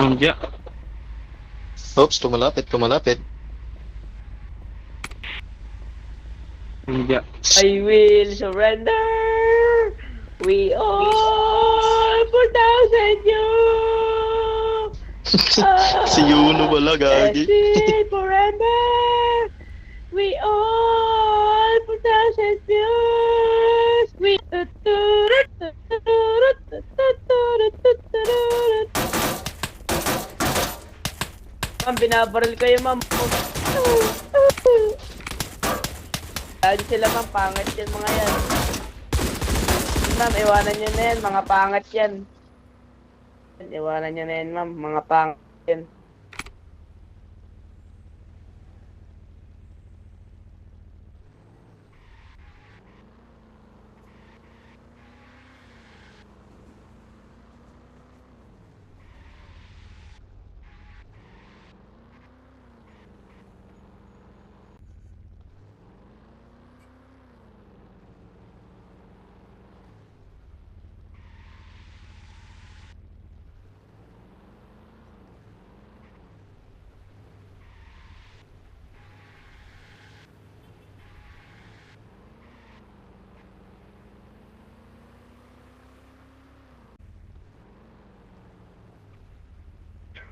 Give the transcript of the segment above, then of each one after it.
Hindi. Oops, tumalapit. Hindi. I will surrender. We all put down you. Si Yuno pala, gagi. Exit forever. We all put down views. We Ma'am, binabaril kayo, ma'am. Lagi sila, ma'am. Pangit yan, mga yan. Ma'am, iwanan nyo na yan. Mga pangat yan. Iwanan nyo na yan, ma'am. Mga pangat yan.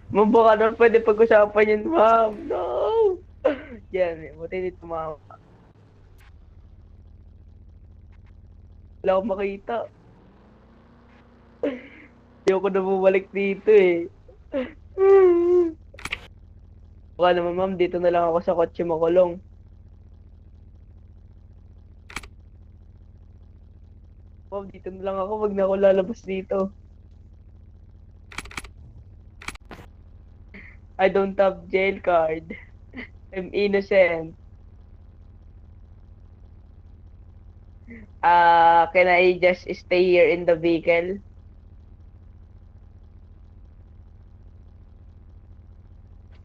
Ma'am, baka naman pwede pag-usapan yun, ma'am. No! Yan, buti hindi tumawa. Wala akong makita. Ayoko na bumalik dito eh. Baka naman, ma'am, dito na lang ako sa kotse makulong. Ma'am, dito na lang ako. Wag na ako lalabas dito. I don't have jail card. I'm innocent. Can I just stay here in the vehicle?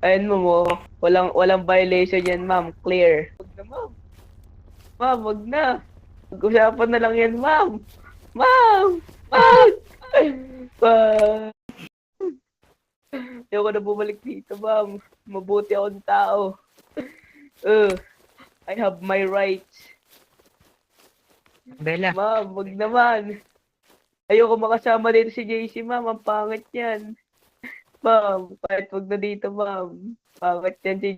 Ayun mo. Walang violation yan, ma'am. Clear. Wag na, ma'am. Ma'am, wag na. Pag-usapan na lang yan, ma'am. Ma'am! Ma'am! Ma'am! Ayoko na bumalik dito, ma'am. Mabuti akong tao. I have my rights. Bella. Ma'am, wag naman. Ayoko makasama dito si JC, ma'am. Ang pangit yan. Ma'am, kahit wag na dito, ma'am. Pangit yan si